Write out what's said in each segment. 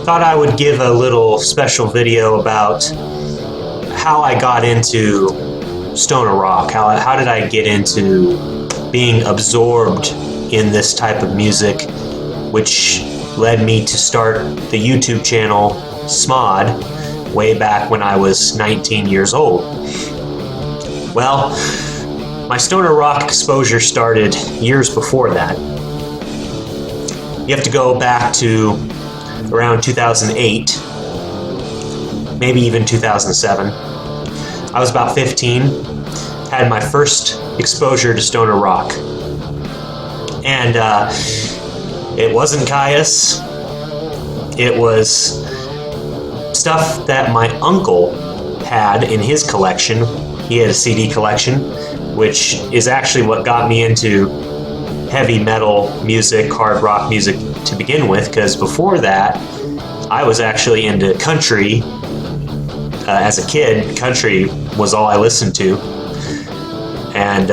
thought I would give a little special video about how I got into stoner rock. How did I get into being absorbed in this type of music, which led me to start the YouTube channel SMOD way back when I was 19 years old. Well, my stoner rock exposure started years before that. You have to go back to around 2008, maybe even 2007. I was about 15, had my first exposure to stoner rock. And it wasn't Caius. It was stuff that my uncle had in his collection. He had a CD collection, which is actually what got me into heavy metal music, hard rock music to begin with, because before that, I was actually into country. As a kid, country was all I listened to. And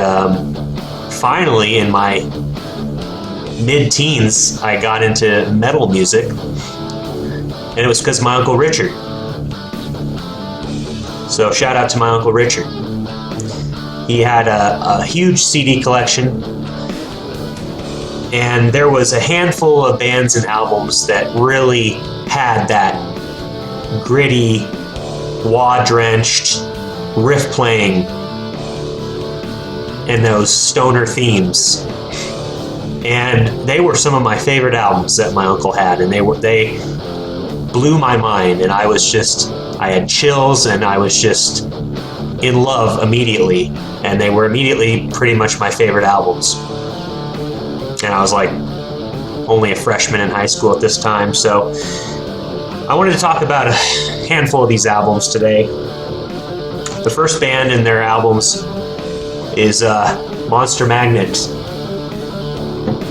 finally, in my mid-teens, I got into metal music, and it was because of my Uncle Richard. So shout out to my Uncle Richard. He had a huge CD collection, and there was a handful of bands and albums that really had that gritty, wah-drenched riff playing and those stoner themes. And they were some of my favorite albums that my uncle had, and they blew my mind, and I had chills, and I was just in love immediately, and they were immediately pretty much my favorite albums. And I was like only a freshman in high school at this time, so I wanted to talk about a handful of these albums today. The first band in their albums is Monster Magnet,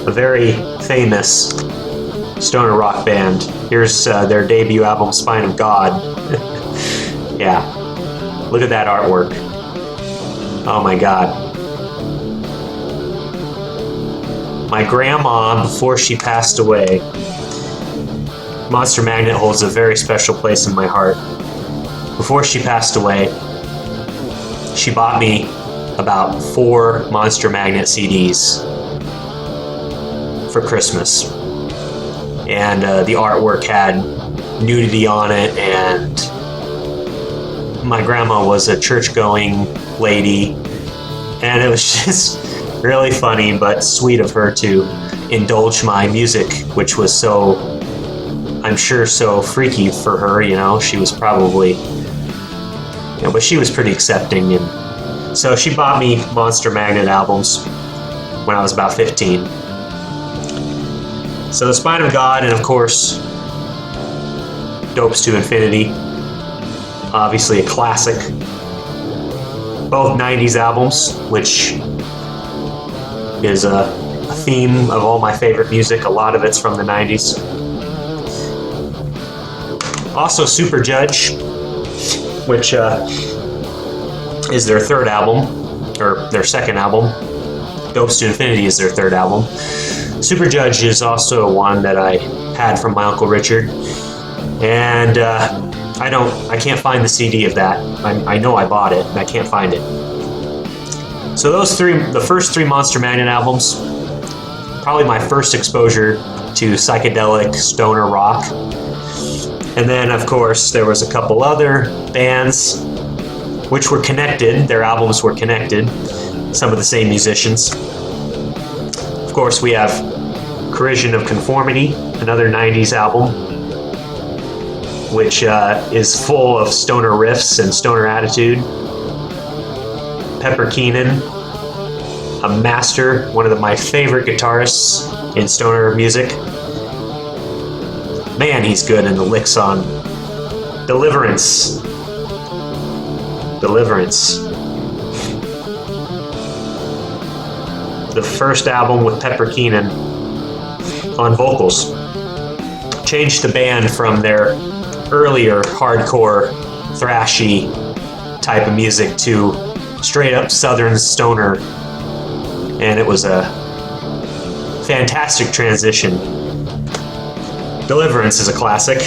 a very famous stoner rock band. Here's their debut album, Spine of God. Yeah, look at that artwork. Oh my God. My grandma, before she passed away, Monster Magnet holds a very special place in my heart. Before she passed away, she bought me about 4 Monster Magnet CDs for Christmas. And the artwork had nudity on it, and my grandma was a church-going lady, and it was just really funny but sweet of her to indulge my music, which was so, I'm sure, so freaky for her. She was probably, but she was pretty accepting, and so she bought me Monster Magnet albums when I was about 15. So the Spine of God, and of course Dopes to Infinity, obviously a classic. Both 90s albums, which is a theme of all my favorite music. A lot of it's from the 90s. Also Super Judge, which is their third album, or their second album. Dopes to Infinity is their third album. Super Judge is also one that I had from my Uncle Richard, and I can't find the CD of that. I know I bought it, and I can't find it. So the first 3 Monster Magnet albums, probably my first exposure to psychedelic stoner rock. And then, of course, there was a couple other bands which were connected. Their albums were connected, some of the same musicians. Of course, we have Corrosion of Conformity, another 90s album, which is full of stoner riffs and stoner attitude. Pepper Keenan, a master, one of my favorite guitarists in stoner music. Man, he's good in the licks on Deliverance. The first album with Pepper Keenan on vocals changed the band from their earlier hardcore, thrashy type of music to straight up Southern stoner, and it was a fantastic transition. Deliverance is a classic.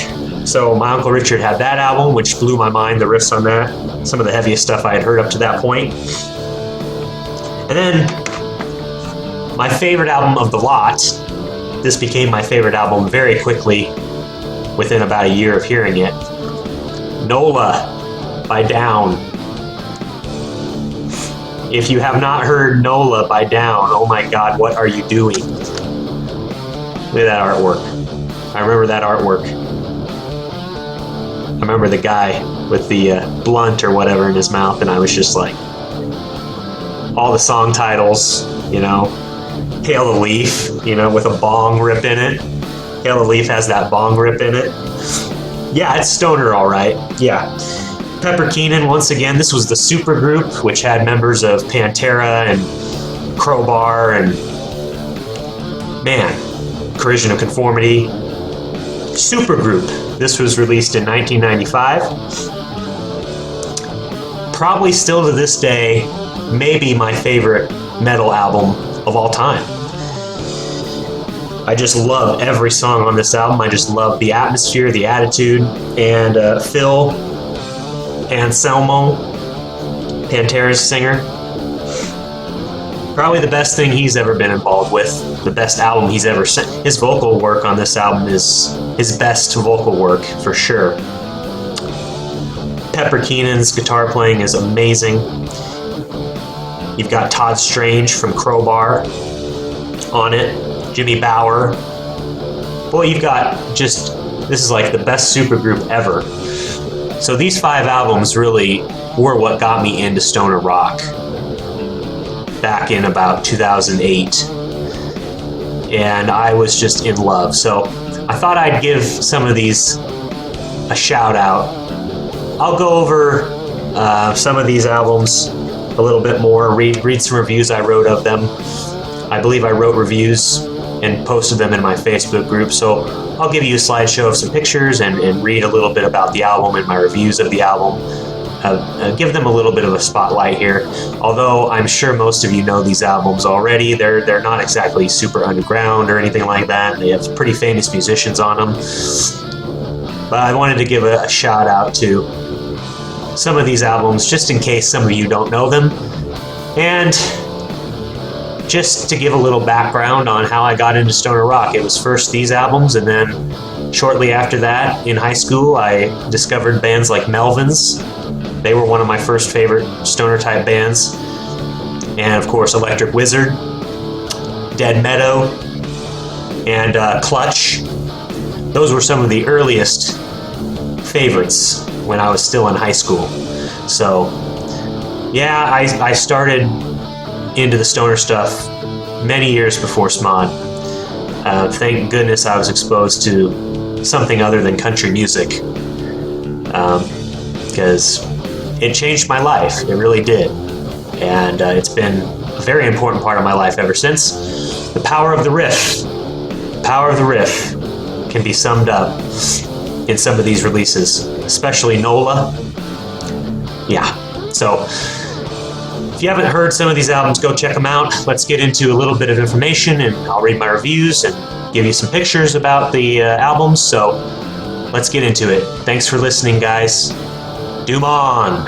So my Uncle Richard had that album, which blew my mind, the riffs on that. Some of the heaviest stuff I had heard up to that point. And then my favorite album of the lot, this became my favorite album very quickly within about a year of hearing it. NOLA by Down. If you have not heard NOLA by Down, oh my God, what are you doing? Look at that artwork. I remember that artwork. I remember the guy with the blunt or whatever in his mouth, and I was just like, all the song titles, you know, Hail the Leaf, you know, with a bong rip in it. Hail the Leaf has that bong rip in it. Yeah, it's stoner, all right. Yeah. Pepper Keenan, once again, this was the supergroup, which had members of Pantera and Crowbar and, man, Corrosion of Conformity. Supergroup. This was released in 1995. Probably still to this day, maybe my favorite metal album of all time. I just love every song on this album. I just love the atmosphere, the attitude, and Phil Anselmo, Pantera's singer. Probably the best thing he's ever been involved with, the best album he's ever sent. His vocal work on this album is his best vocal work, for sure. Pepper Keenan's guitar playing is amazing. You've got Todd Strange from Crowbar on it, Jimmy Bower. Boy, you've got just, this is like the best supergroup ever. So these 5 albums really were what got me into stoner rock back in about 2008. And I was just in love. So I thought I'd give some of these a shout out. I'll go over some of these albums a little bit more, read some reviews I wrote of them. I believe I wrote reviews and posted them in my Facebook group, so I'll give you a slideshow of some pictures and read a little bit about the album and my reviews of the album. Give them a little bit of a spotlight here. Although I'm sure most of you know these albums already, they're not exactly super underground or anything like that. They have pretty famous musicians on them. But I wanted to give a shout out to some of these albums, just in case some of you don't know them. And just to give a little background on how I got into stoner rock. It was first these albums, and then shortly after that, in high school, I discovered bands like Melvins. They were one of my first favorite stoner type bands. And of course, Electric Wizard, Dead Meadow, and Clutch. Those were some of the earliest favorites when I was still in high school. So yeah, I started into the stoner stuff many years before SMOD. Thank goodness I was exposed to something other than country music, because it changed my life. It really did. And it's been a very important part of my life ever since. The power of the riff. The power of the riff can be summed up in some of these releases, especially NOLA. Yeah. So if you haven't heard some of these albums, go check them out. Let's get into a little bit of information, and I'll read my reviews and give you some pictures about the albums. So let's get into it. Thanks for listening, guys. Doom on!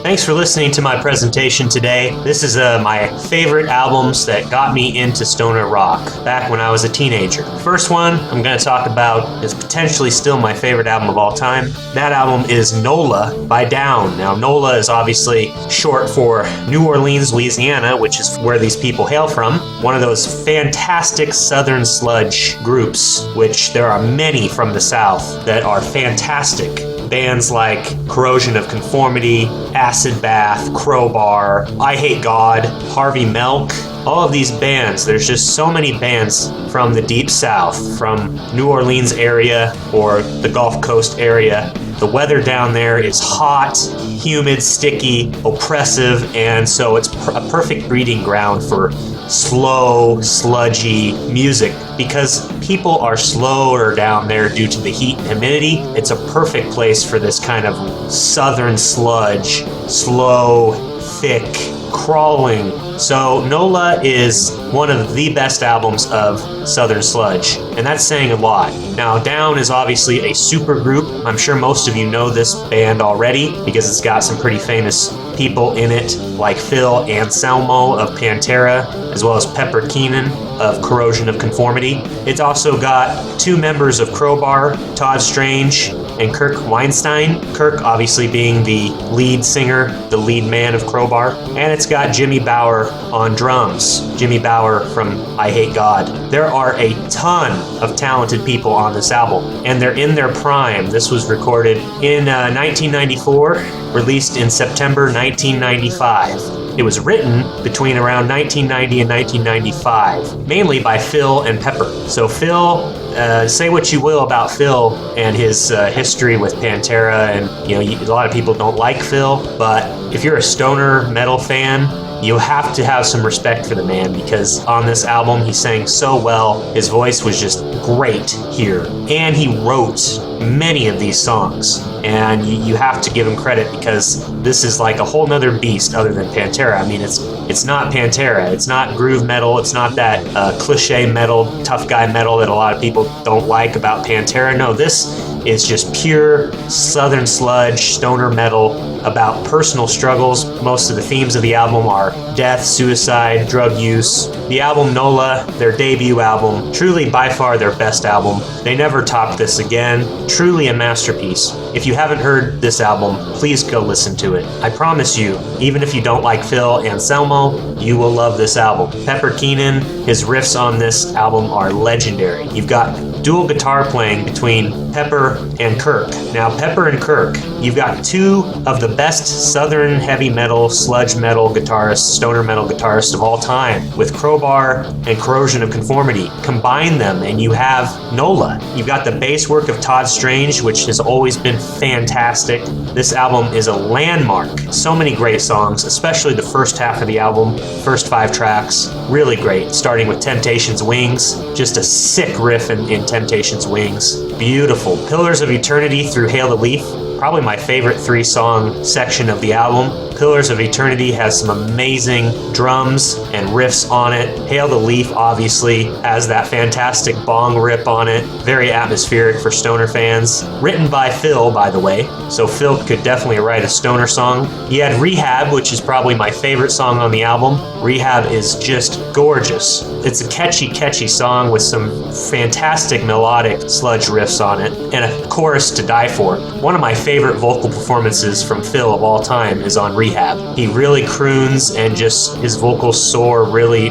Thanks for listening to my presentation today. This is my favorite albums that got me into stoner rock back when I was a teenager. First one I'm going to talk about is potentially still my favorite album of all time. That album is NOLA by Down. Now, NOLA is obviously short for New Orleans, Louisiana, which is where these people hail from. One of those fantastic southern sludge groups, which there are many from the South that are fantastic. Bands like Corrosion of Conformity, Acid Bath, Crowbar, I Hate God, Harvey Milk, all of these bands. There's just so many bands from the Deep South, from New Orleans area or the Gulf Coast area. The weather down there is hot, humid, sticky, oppressive, and so it's a perfect breeding ground for slow, sludgy music. Because people are slower down there due to the heat and humidity, it's a perfect place for this kind of southern sludge, slow, thick, crawling. So NOLA is one of the best albums of Southern Sludge, and that's saying a lot. Now, Down is obviously a super group. I'm sure most of you know this band already because it's got some pretty famous people in it, like Phil Anselmo of Pantera, as well as Pepper Keenan of Corrosion of Conformity. It's also got two members of Crowbar, Todd Strange and Kirk Weinstein. Kirk obviously being the lead singer, the lead man of Crowbar. And it's got Jimmy Bower on drums. Jimmy Bower from I Hate God. There are a ton of talented people on this album, and they're in their prime. This was recorded in 1994, released in September 1995. It was written between around 1990 and 1995, mainly by Phil and Pepper. So Phil, say what you will about Phil and his history with Pantera, and a lot of people don't like Phil, but if you're a stoner metal fan, you have to have some respect for the man, because on this album he sang so well. His voice was just great here, and he wrote many of these songs, and you have to give him credit, because this is like a whole nother beast other than Pantera. I mean, it's not Pantera, it's not groove metal, it's not that cliche metal, tough guy metal that a lot of people don't like about Pantera. No, this is just pure Southern Sludge, stoner metal about personal struggles. Most of the themes of the album are death, suicide, drug use. The album NOLA, their debut album, truly by far their best album. They never topped this again. Truly a masterpiece. If you haven't heard this album, please go listen to it. I promise you, even if you don't like Phil Anselmo, you will love this album. Pepper Keenan, his riffs on this album are legendary. You've got dual guitar playing between Pepper and Kirk. Now, Pepper and Kirk, you've got two of the best Southern heavy metal, sludge metal guitarists, stoner metal guitarists of all time, with Crowbar and Corrosion of Conformity. Combine them and you have NOLA. You've got the bass work of Todd Strange, which has always been fantastic. This album is a landmark. So many great songs, especially the first half of the album, first 5 tracks, really great, starting with Temptation's Wings, just a sick riff in Temptation's Wings. Beautiful. Pillars of Eternity through Hail the Leaf, probably my favorite 3-song section of the album. Pillars of Eternity has some amazing drums and riffs on it. Hail the Leaf obviously has that fantastic bong rip on it. Very atmospheric for stoner fans. Written by Phil, by the way, so Phil could definitely write a stoner song. You had Rehab, which is probably my favorite song on the album. Rehab is just gorgeous. It's a catchy song with some fantastic melodic sludge riffs on it, and a chorus to die for. One of my favorite vocal performances from Phil of all time is on Rehab. He really croons, and just his vocals soar really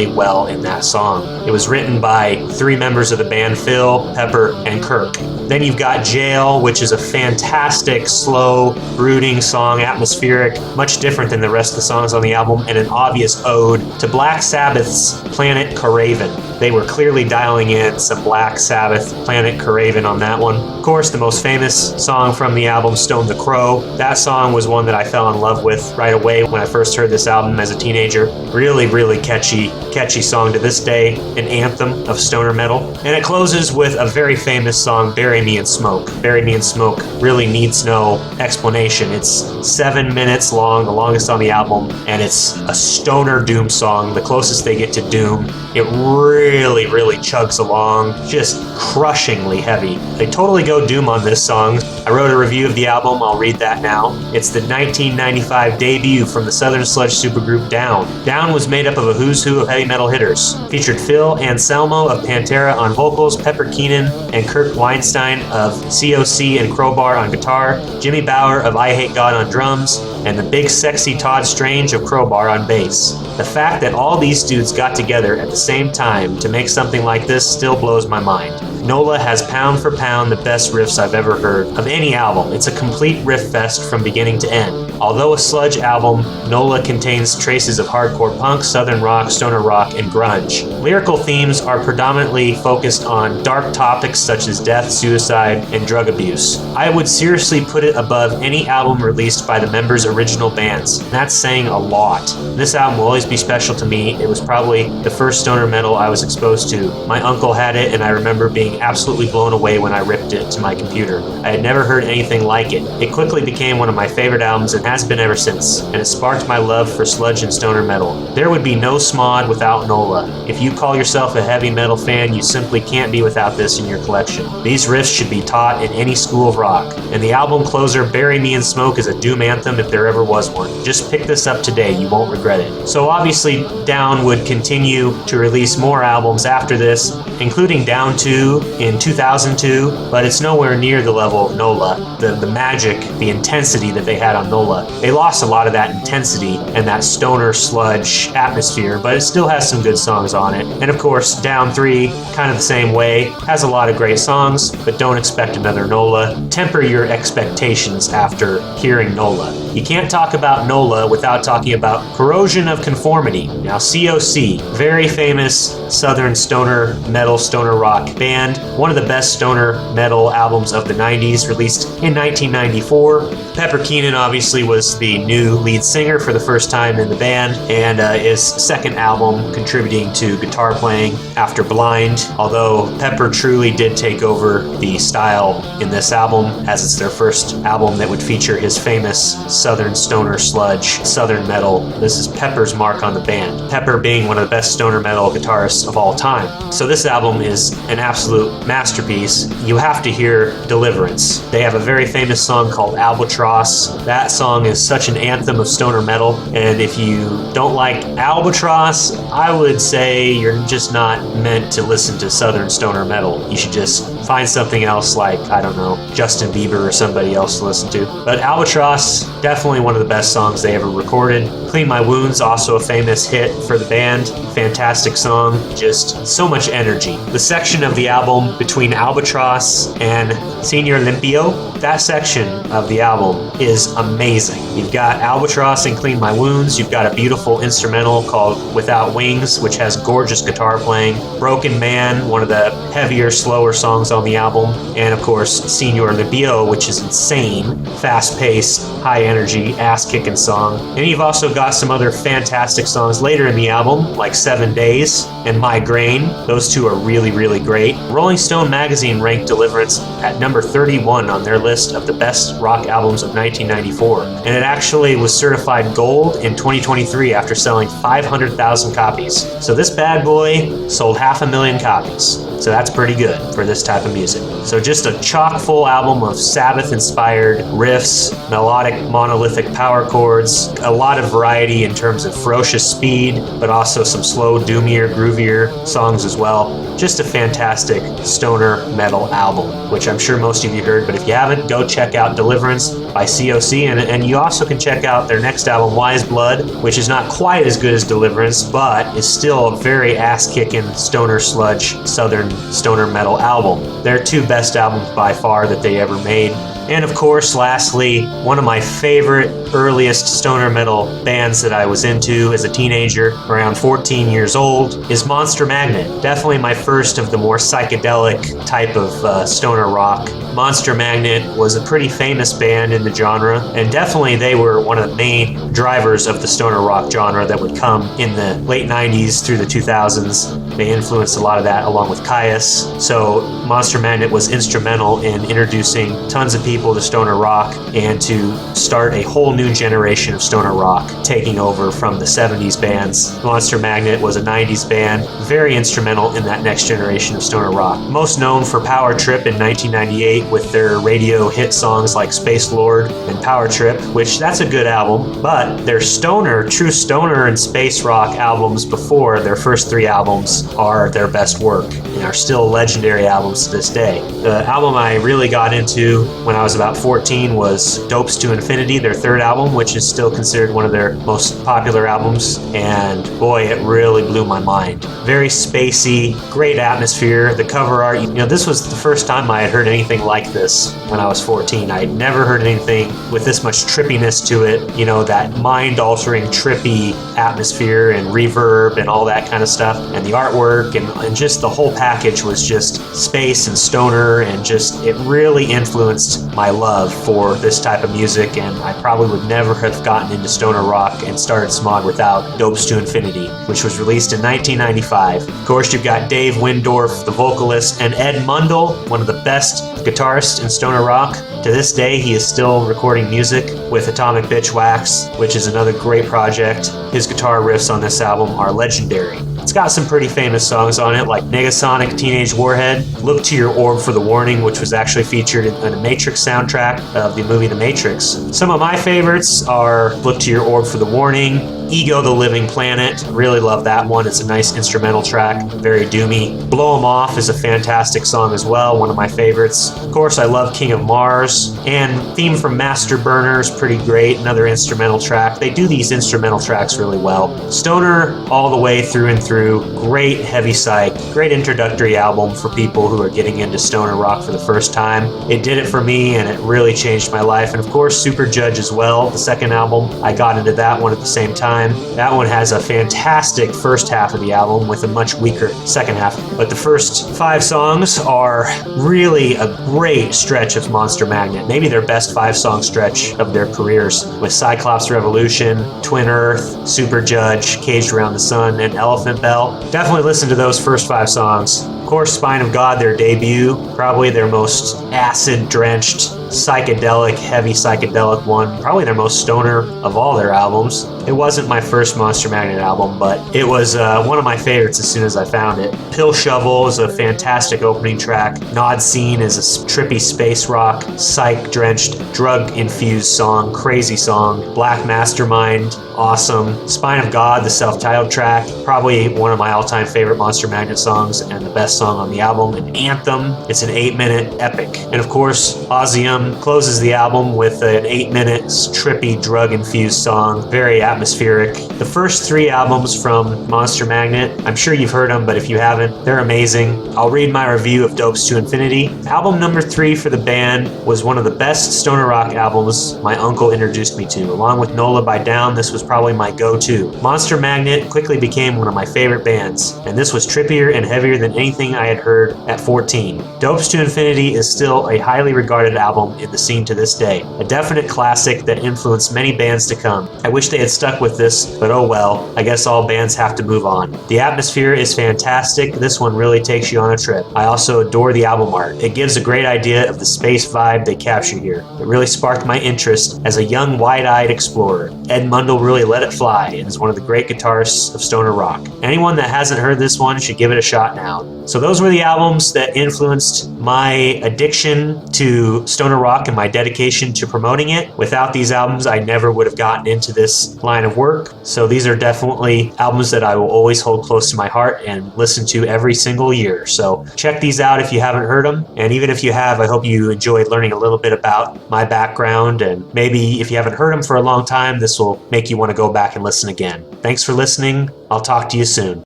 well in that song. It was written by 3 members of the band, Phil, Pepper, and Kirk. Then you've got Jail, which is a fantastic, slow, brooding song, atmospheric, much different than the rest of the songs on the album, and an obvious ode to Black Sabbath's Planet Craven. They were clearly dialing in some Black Sabbath, Planet Craven on that one. Of course, the most famous song from the album, Stone the Crow. That song was one that I fell in love with right away when I first heard this album as a teenager. Really catchy song, to this day, an anthem of stoner metal. And it closes with a very famous song, Bury Me in Smoke. Bury Me in Smoke really needs no explanation. It's 7 minutes long, the longest on the album, and it's a stoner doom song, the closest they get to doom. It really chugs along, just crushingly heavy. They totally go doom on this song. I wrote a review of the album, I'll read that now. It's the 1995 debut from the Southern Sludge supergroup Down. Down was made up of a who's who of heavy metal hitters. Featured Phil Anselmo of Pantera on vocals, Pepper Keenan and Kirk Weinstein of COC and Crowbar on guitar, Jimmy Bower of I Hate God on drums, and the big sexy Todd Strange of Crowbar on bass. The fact that all these dudes got together at the same time to make something like this still blows my mind. NOLA has pound for pound the best riffs I've ever heard of any album. It's a complete riff fest from beginning to end. Although a sludge album, NOLA contains traces of hardcore punk, southern rock, stoner rock, and grunge. Lyrical themes are predominantly focused on dark topics such as death, suicide, and drug abuse. I would seriously put it above any album released by the members' original bands. That's saying a lot. This album will always be special to me. It was probably the first stoner metal I was exposed to. My uncle had it, and I remember being being absolutely blown away when I ripped it to my computer. I had never heard anything like it. It quickly became one of my favorite albums and has been ever since, and it sparked my love for sludge and stoner metal. There would be no SMOD without NOLA. If you call yourself a heavy metal fan, you simply can't be without this in your collection. These riffs should be taught in any school of rock. And the album closer, Bury Me in Smoke, is a doom anthem if there ever was one. Just pick this up today, you won't regret it. So obviously Down would continue to release more albums after this, including Down 2 in 2002, but it's nowhere near the level of NOLA. The magic, the intensity that they had on NOLA. They lost a lot of that intensity and that stoner sludge atmosphere, but it still has some good songs on it. And of course, Down 3, kind of the same way, has a lot of great songs, but don't expect another NOLA. Temper your expectations after hearing NOLA. You can't talk about NOLA without talking about Corrosion of Conformity. Now, COC, very famous southern stoner metal, stoner rock band, one of the best stoner metal albums of the 90s, released in 1994. Pepper Keenan obviously was the new lead singer for the first time in the band, and his second album contributing to guitar playing after Blind, although Pepper truly did take over the style in this album, as it's their first album that would feature his famous southern stoner sludge, southern metal. This is Pepper's mark on the band, Pepper being one of the best stoner metal guitarists of all time. So this album is an absolute masterpiece. You have to hear Deliverance. They have a very famous song called Albatross. That song is such an anthem of stoner metal, and if you don't like Albatross, I would say you're just not meant to listen to southern stoner metal. You should just find something else like, I don't know, Justin Bieber or somebody else to listen to. But Albatross, definitely one of the best songs they ever recorded. Clean My Wounds, also a famous hit for the band. Fantastic song, just so much energy. The section of the album between Albatross and Senior Limpio, that section of the album is amazing. You've got Albatross and Clean My Wounds, you've got a beautiful instrumental called Without Wings, which has gorgeous guitar playing. Broken Man, one of the heavier, slower songs on the album, and of course Senior Limpio, which is insane, fast-paced, high-energy, ass-kicking song. And you've also got some other fantastic songs later in the album, like 7 Days and Migraine. Those two are really, really great. Rolling Stone magazine ranked Deliverance at number 31 on their list of the best rock albums of 1994, and it actually was certified gold in 2023 after selling 500,000 copies. So this bad boy sold 500,000 copies. So that's pretty good for this type of music. So just a chock-full album of Sabbath-inspired riffs, melodic monolithic power chords, a lot of variety in terms of ferocious speed, but also some slow, doomier, groovier songs as well. Just a fantastic stoner metal album, which I'm sure most of you heard, but if you haven't, go check out Deliverance by COC, and you also can check out their next album, Wise Blood, which is not quite as good as Deliverance, but is still a very ass-kicking stoner sludge, southern stoner metal album. They're two best albums by far that they ever made. And of course, lastly, one of my favorite earliest stoner metal bands that I was into as a teenager, around 14 years old, is Monster Magnet. Definitely my first of the more psychedelic type of stoner rock. Monster Magnet was a pretty famous band in the genre, and definitely they were one of the main drivers of the stoner rock genre that would come in the late 90s through the 2000s. They influenced a lot of that along with Caius. So Monster Magnet was instrumental in introducing tons of people to stoner rock and to start a whole new generation of stoner rock, taking over from the 70s bands. Monster Magnet was a 90s band, very instrumental in that next generation of stoner rock. Most known for Power Trip in 1998 with their radio hit songs like Space Lord and Power Trip, which that's a good album, but their stoner, true stoner and space rock albums before their first three albums are their best work and are still legendary albums to this day. The album I really got into when I was about 14 was Dopes to Infinity, their third album, which is still considered one of their most popular albums, and boy, it really blew my mind. Very spacey, great atmosphere, the cover art, this was the first time I had heard anything like this when I was 14. I had never heard anything with this much trippiness to it, that mind-altering, trippy atmosphere and reverb and all that kind of stuff, and the artwork artwork and just the whole package was just space and stoner, and just it really influenced my love for this type of music, and I probably would never have gotten into stoner rock and started SMOD without Dopes to Infinity, which was released in 1995. Of course, you've got Dave Windorf, the vocalist, and Ed Mundell, one of the best guitarists in stoner rock. To this day, he is still recording music with Atomic Bitch Wax, which is another great project. His guitar riffs on this album are legendary. It's got some pretty famous songs on it, like Negasonic Teenage Warhead, Look to Your Orb for the Warning, which was actually featured in the Matrix soundtrack of the movie The Matrix. Some of my favorites are Look to Your Orb for the Warning, Ego the Living Planet, really love that one. It's a nice instrumental track, very doomy. Blow 'Em Off is a fantastic song as well, one of my favorites. Of course, I love King of Mars, and Theme from Master Burner is pretty great, another instrumental track. They do these instrumental tracks really well. Stoner all the way through and through, great heavy psych, great introductory album for people who are getting into stoner rock for the first time. It did it for me, and it really changed my life. And of course, Super Judge as well, the second album. I got into that one at the same time. That one has a fantastic first half of the album with a much weaker second half. But the first 5 songs are really a great stretch of Monster Magnet. Maybe their best 5-song stretch of their careers, with Cyclops Revolution, Twin Earth, Super Judge, Caged Around the Sun, and Elephant Bell. Definitely listen to those first 5 songs. Of course, Spine of God, their debut, probably their most acid-drenched, psychedelic, heavy psychedelic one, probably their most stoner of all their albums. It wasn't my first Monster Magnet album, but it was one of my favorites as soon as I found it. Pill Shovel is a fantastic opening track. Nod Scene is a trippy space rock, psych-drenched, drug-infused song, crazy song. Black Mastermind, awesome. Spine of God, the self-titled track, probably one of my all-time favorite Monster Magnet songs and the best song on the album. An anthem, it's an 8-minute epic. And of course, Ozzium closes the album with an 8-minute trippy drug-infused song, very atmospheric. The first 3 albums from Monster Magnet, I'm sure you've heard them, but if you haven't, they're amazing. I'll read my review of Dopes to Infinity. Album number 3 for the band was one of the best stoner rock albums my uncle introduced me to. Along with NOLA by Down, this was probably my go-to. Monster Magnet quickly became one of my favorite bands, and this was trippier and heavier than anything I had heard at 14. Dopes to Infinity is still a highly regarded album in the scene to this day. A definite classic that influenced many bands to come. I wish they had stuck with this, but oh well, I guess all bands have to move on. The atmosphere is fantastic. This one really takes you on a trip. I also adore the album art. It gives a great idea of the space vibe they capture here. It really sparked my interest as a young, wide-eyed explorer. Ed Mundell really let it fly and is one of the great guitarists of stoner rock. Anyone that hasn't heard this one should give it a shot now. So those were the albums that influenced my addiction to stoner rock and my dedication to promoting it. Without these albums, I never would have gotten into this line of work. So these are definitely albums that I will always hold close to my heart and listen to every single year. So check these out if you haven't heard them. And even if you have, I hope you enjoyed learning a little bit about my background. And maybe if you haven't heard them for a long time, this will make you want to go back and listen again. Thanks for listening. I'll talk to you soon.